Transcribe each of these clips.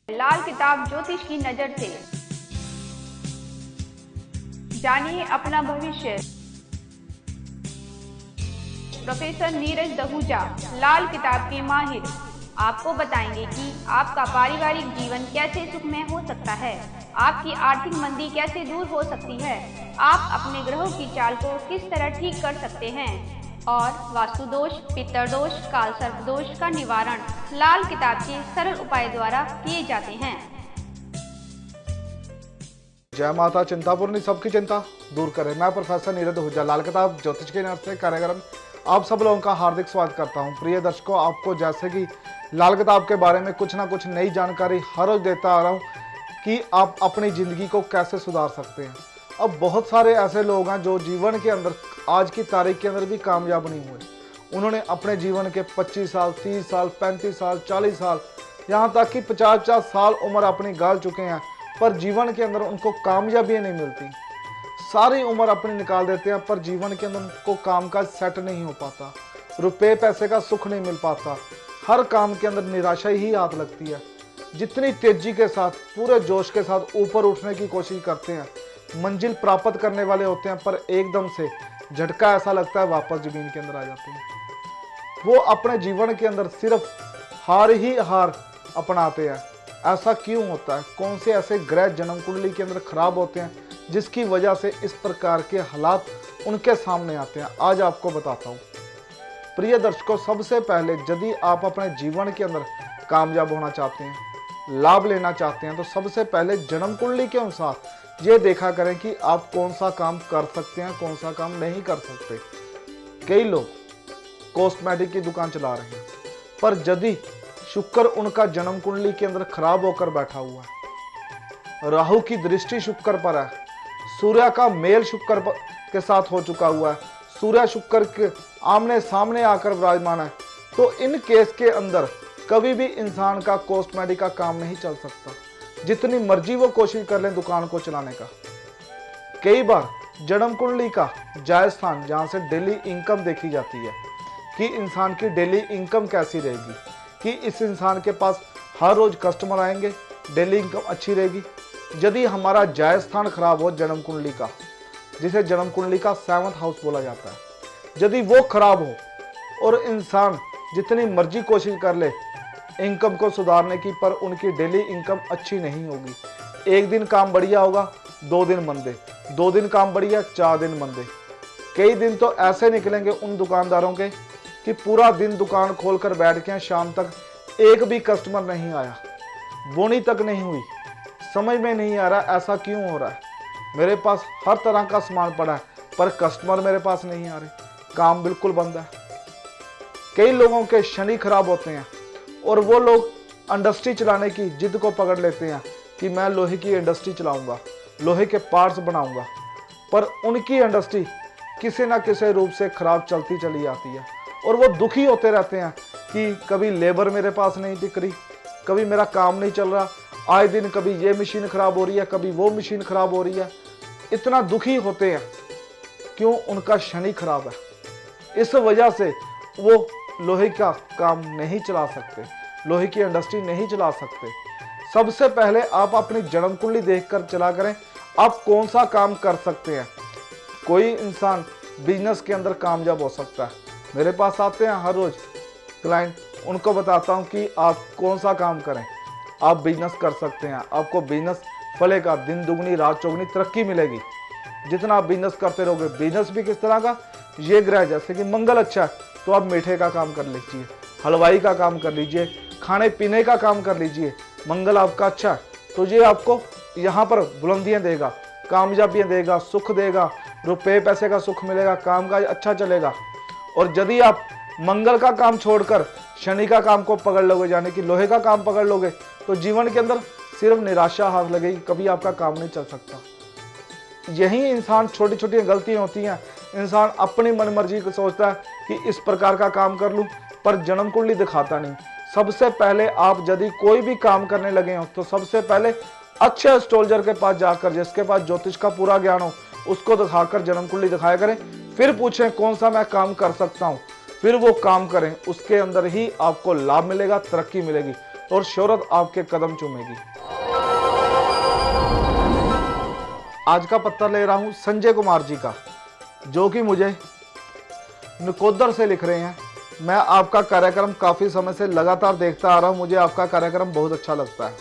लाल किताब ज्योतिष की नजर से जानिए अपना भविष्य। प्रोफेसर नीरज दहूजा, लाल किताब के माहिर, आपको बताएंगे कि आपका पारिवारिक जीवन कैसे सुखमय हो सकता है, आपकी आर्थिक मंदी कैसे दूर हो सकती है, आप अपने ग्रहों की चाल को किस तरह ठीक कर सकते हैं और वास्तु दोष, पितर दोष, काल सर्प दोष का निवारण लाल किताब के सरल उपाय द्वारा किए जाते हैं। जय माता चिंतापूर्णी सबकी चिंता दूर करे। मैं प्रोफेसर नीरज दहूजा, लाल किताब ज्योतिष के नर्स से कार्यक्रम आप सब लोगों का हार्दिक स्वागत करता हूं। प्रिय दर्शकों, आपको जैसे कि लाल किताब के बारे में कुछ ना कुछ नई जानकारी हर रोज देता आ रहा हूं कि आप अपनी ज़िंदगी को कैसे सुधार सकते हैं। अब बहुत सारे ऐसे लोग हैं जो जीवन के अंदर आज की तारीख के अंदर भी कामयाब नहीं हुए। उन्होंने अपने जीवन के 25 साल, 30 साल, 35 साल, 40 साल, यहाँ तक कि 50-50 साल उम्र अपनी गाल चुके हैं, पर जीवन के अंदर उनको कामयाबी नहीं मिलती। सारी उम्र अपनी निकाल देते हैं, पर जीवन के अंदर उनको काम का सेट नहीं हो पाता, रुपए पैसे का सुख नहीं मिल पाता। हर काम के अंदर निराशा ही हाथ लगती है। जितनी तेजी के साथ, पूरे जोश के साथ ऊपर उठने की कोशिश करते हैं, मंजिल प्राप्त करने वाले होते हैं, पर एकदम से झटका ऐसा लगता है वापस जमीन के अंदर आ जाते हैं। वो अपने जीवन के अंदर सिर्फ हार ही हार अपनाते हैं। ऐसा क्यों होता है? कौन से ऐसे ग्रह जन्म कुंडली के अंदर खराब होते हैं जिसकी वजह से इस प्रकार के हालात उनके सामने आते हैं? आज आपको बताता हूँ। प्रिय दर्शकों, सबसे पहले यदि आप अपने जीवन के अंदर कामयाब होना चाहते हैं, लाभ लेना चाहते हैं, तो सबसे पहले जन्म कुंडली के अनुसार ये देखा करें कि आप कौन सा काम कर सकते हैं, कौन सा काम नहीं कर सकते। कई लोग कॉस्मेटिक की दुकान चला रहे हैं, पर यदि शुक्र उनका जन्म कुंडली के अंदर खराब होकर बैठा हुआ है, राहु की दृष्टि शुक्र पर है, सूर्य का मेल शुक्र के साथ हो चुका हुआ है, सूर्य शुक्र के आमने सामने आकर विराजमान है, तो इन केस के अंदर कभी भी इंसान का कॉस्मेटिक का काम नहीं चल सकता, जितनी मर्जी वो कोशिश कर लें दुकान को चलाने का। कई बार जन्म कुंडली का जायज स्थान जहां से डेली इनकम देखी जाती है कि इंसान की डेली इनकम कैसी रहेगी, कि इस इंसान के पास हर रोज कस्टमर आएंगे, डेली इनकम अच्छी रहेगी। यदि हमारा जायज स्थान खराब हो जन्म कुंडली का, जिसे जन्म कुंडली का 7th हाउस बोला जाता है, यदि वो खराब हो और इंसान जितनी मर्जी कोशिश कर ले इनकम को सुधारने की, पर उनकी डेली इनकम अच्छी नहीं होगी। एक दिन काम बढ़िया होगा, 2 दिन मंदे, 2 दिन काम बढ़िया, 4 दिन मंदे। कई दिन तो ऐसे निकलेंगे उन दुकानदारों के कि पूरा दिन दुकान खोलकर बैठ के शाम तक एक भी कस्टमर नहीं आया, बोनी तक नहीं हुई। समझ में नहीं आ रहा ऐसा क्यों हो रहा है। मेरे पास हर तरह का सामान पड़ा है, पर कस्टमर मेरे पास नहीं आ रहे, काम बिल्कुल बंद है। कई लोगों के शनि खराब होते हैं और वो लोग इंडस्ट्री चलाने की जिद को पकड़ लेते हैं कि मैं लोहे की इंडस्ट्री चलाऊंगा, लोहे के पार्ट्स बनाऊंगा, पर उनकी इंडस्ट्री किसी ना किसी रूप से खराब चलती चली जाती है और वो दुखी होते रहते हैं कि कभी लेबर मेरे पास नहीं टिक रही, कभी मेरा काम नहीं चल रहा, आए दिन कभी ये मशीन खराब हो रही है, कभी वो मशीन खराब हो रही है। इतना दुखी होते हैं, क्यों? उनका शनि खराब है। इस वजह से वो लोहे का काम नहीं चला सकते, लोहे की इंडस्ट्री नहीं चला सकते। सबसे पहले आप अपनी जन्म कुंडली देखकर चला करें, आप कौन सा काम कर सकते हैं। कोई इंसान बिजनेस के अंदर कामयाब हो सकता है। मेरे पास आते हैं हर रोज क्लाइंट, उनको बताता हूं कि आप कौन सा काम करें, आप बिजनेस कर सकते हैं, आपको बिजनेस फलेगा, दिन दुगनी रात चौगनी तरक्की मिलेगी जितना आप बिजनेस करते रहोगे। बिजनेस भी किस तरह का? ये ग्रह जैसे कि मंगल अच्छा है तो आप मीठे का काम कर लीजिए, हलवाई का काम कर लीजिए, खाने पीने का काम कर लीजिए। मंगल आपका अच्छा है तो ये आपको यहाँ पर बुलंदियाँ देगा, कामयाबियाँ देगा, सुख देगा, रुपए पैसे का सुख मिलेगा, काम काज अच्छा चलेगा। और यदि आप मंगल का काम छोड़कर शनि का काम को पकड़ लोगे, यानी कि लोहे का काम पकड़ लोगे, तो जीवन के अंदर सिर्फ निराशा हाथ लगेगी, कभी आपका काम नहीं चल सकता। यही इंसान छोटी छोटी गलतियां होती हैं, इंसान अपनी मनमर्जी को सोचता है कि इस प्रकार का काम कर लूं, पर जन्म कुंडली दिखाता नहीं। सबसे पहले आप यदि कोई भी काम करने लगे हो तो सबसे पहले अच्छे एस्ट्रोलॉजर के पास जाकर, जिसके पास ज्योतिष का पूरा ज्ञान हो, उसको दिखाकर जन्म कुंडली दिखाया करें, फिर पूछें कौन सा मैं काम कर सकता हूं, फिर वो काम करें। उसके अंदर ही आपको लाभ मिलेगा, तरक्की मिलेगी। और शोहरत आपके कदम चूमेगी। आज का पत्र ले रहा हूं संजय कुमार जी का, जो कि मुझे नकोदर से लिख रहे हैं। मैं आपका कार्यक्रम काफ़ी समय से लगातार देखता आ रहा हूं, मुझे आपका कार्यक्रम बहुत अच्छा लगता है।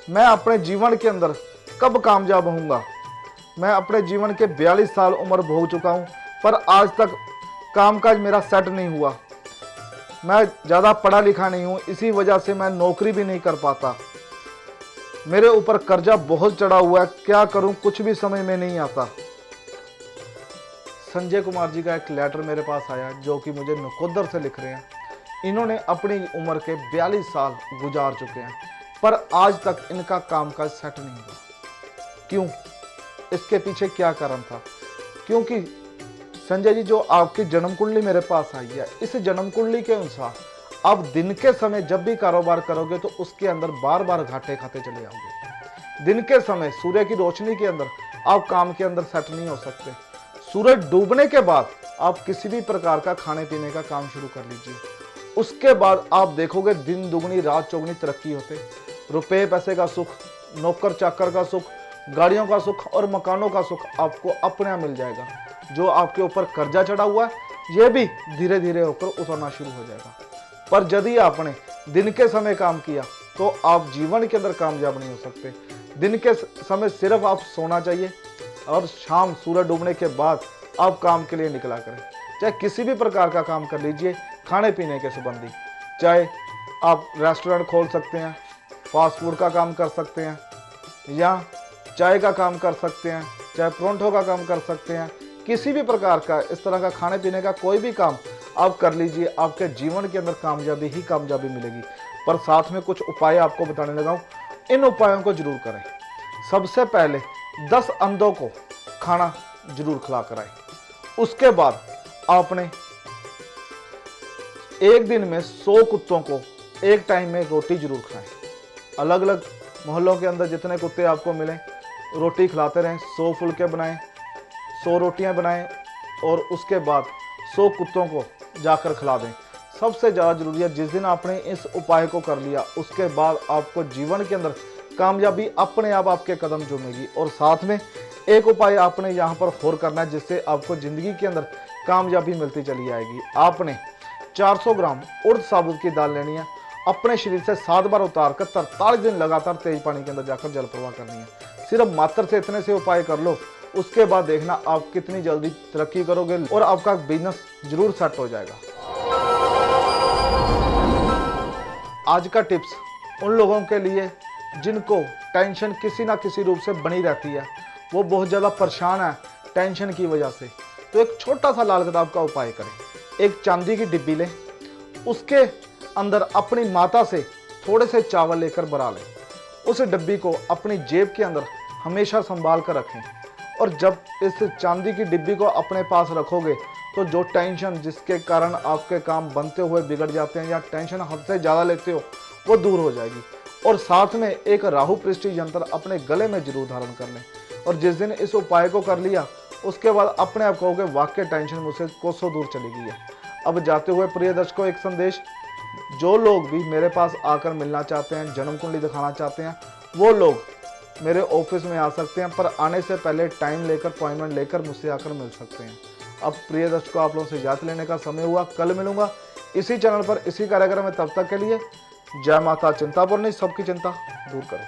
मैं अपने जीवन के अंदर कब कामयाब होऊंगा? मैं अपने जीवन के 42 साल उम्र भोग चुका हूं, पर आज तक कामकाज मेरा सेट नहीं हुआ। मैं ज़्यादा पढ़ा लिखा नहीं हूं, इसी वजह से मैं नौकरी भी नहीं कर पाता। मेरे ऊपर कर्जा बहुत चढ़ा हुआ है, क्या करूं कुछ भी समझ में नहीं आता। संजय कुमार जी का एक लेटर मेरे पास आया, जो कि मुझे नकोदर से लिख रहे हैं। इन्होंने अपनी उम्र के 42 साल गुजार चुके हैं, पर आज तक इनका कामकाज सेट नहीं हुआ। क्यों? इसके पीछे क्या कारण था? क्योंकि संजय जी, जो आपकी जन्म कुंडली मेरे पास आई है, इस जन्म कुंडली के अनुसार आप दिन के समय जब भी कारोबार करोगे तो उसके अंदर बार बार घाटे खाते चले आओगे। दिन के समय सूर्य की रोशनी के अंदर आप काम के अंदर सेट नहीं हो सकते। सूरज डूबने के बाद आप किसी भी प्रकार का खाने पीने का काम शुरू कर लीजिए, उसके बाद आप देखोगे दिन दुगनी रात चौगुनी तरक्की होते। रुपए पैसे का सुख, नौकर चाकर का सुख, गाड़ियों का सुख और मकानों का सुख आपको अपने आप मिल जाएगा। जो आपके ऊपर कर्जा चढ़ा हुआ है ये भी धीरे धीरे होकर उतरना शुरू हो जाएगा। पर यदि आपने दिन के समय काम किया तो आप जीवन के अंदर कामयाब नहीं हो सकते। दिन के समय सिर्फ आप सोना चाहिए और शाम सूरज डूबने के बाद आप काम के लिए निकला करें। चाहे किसी भी प्रकार का काम कर लीजिए, खाने पीने के संबंधी, चाहे आप रेस्टोरेंट खोल सकते हैं, फास्ट फूड का काम कर सकते हैं, या चाय का काम कर सकते हैं, चाहे परोंठों का काम कर सकते हैं। किसी भी प्रकार का इस तरह का खाने पीने का कोई भी काम आप कर लीजिए, आपके जीवन के अंदर कामयाबी ही कामयाबी मिलेगी। पर साथ में कुछ उपाय आपको बताने लगा हूं, इन उपायों को जरूर करें। सबसे पहले 10 अंधों को खाना जरूर खिला कर आए। उसके बाद आपने एक दिन में 100 कुत्तों को एक टाइम में रोटी जरूर खिलाएं। अलग अलग मोहल्लों के अंदर जितने कुत्ते आपको मिलें, रोटी खिलाते रहें। 100 फुलके बनाएं, 100 रोटियां बनाएं और उसके बाद 100 कुत्तों को जाकर खिला दें। सबसे ज़्यादा जरूरी है, जिस दिन आपने इस उपाय को कर लिया उसके बाद आपको जीवन के अंदर कामयाबी अपने आप आपके कदम चूमेगी। और साथ में एक उपाय आपने यहाँ पर और करना है, जिससे आपको ज़िंदगी के अंदर कामयाबी मिलती चली आएगी। आपने 400 ग्राम उड़द साबुत की दाल लेनी है, अपने शरीर से 7 बार उतार कर 43 दिन लगातार तेज पानी के अंदर जाकर जल प्रवाह करनी है। सिर्फ मात्र से इतने से उपाय कर लो, उसके बाद देखना आप कितनी जल्दी तरक्की करोगे और आपका बिजनेस जरूर सेट हो जाएगा। आज का टिप्स उन लोगों के लिए जिनको टेंशन किसी ना किसी रूप से बनी रहती है, वो बहुत ज़्यादा परेशान है टेंशन की वजह से, तो एक छोटा सा लाल किताब का उपाय करें। एक चांदी की डिब्बी लें, उसके अंदर अपनी माता से थोड़े से चावल लेकर भरा लें। उस डिब्बी को अपनी जेब के अंदर हमेशा संभाल कर रखें। और जब इस चांदी की डिब्बी को अपने पास रखोगे तो जो टेंशन जिसके कारण आपके काम बनते हुए बिगड़ जाते हैं या टेंशन हद से ज़्यादा लेते हो, वो दूर हो जाएगी। और साथ में एक राहु पृष्ठि यंत्र अपने गले में जरूर धारण कर लें। और जिस दिन इस उपाय को कर लिया उसके बाद अपने आप कहोगे वाकई टेंशन मुझसे कोसों दूर चली गई है। अब जाते हुए प्रिय दर्शकों एक संदेश, जो लोग भी मेरे पास आकर मिलना चाहते हैं, जन्म कुंडली दिखाना चाहते हैं, वो लोग मेरे ऑफिस में आ सकते हैं, पर आने से पहले टाइम लेकर अपॉइंटमेंट लेकर मुझसे आकर मिल सकते हैं। अब प्रिय दर्शकों आप लोगों से इजाजत लेने का समय हुआ, कल मिलूंगा इसी चैनल पर इसी कार्यक्रम में। तब तक के लिए जय माता चिंतापूर्णी, सबकी चिंता दूर करो।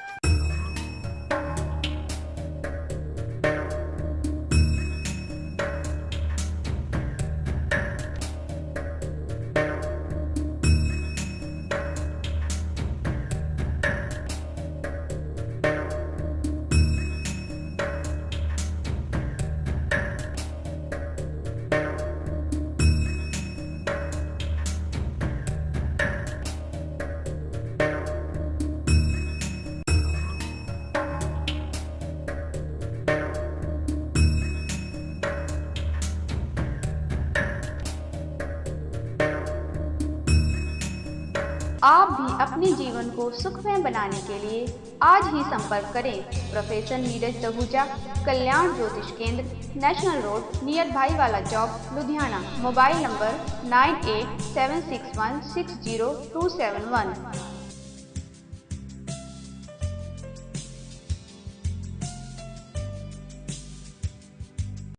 आप भी अपने जीवन को सुखमय बनाने के लिए आज ही संपर्क करें professor Neeraj दहूजा, Kalyan Jyotish Kendra, national road, near Bhaiwala Chowk, Ludhiana. Mobile number 9876160271।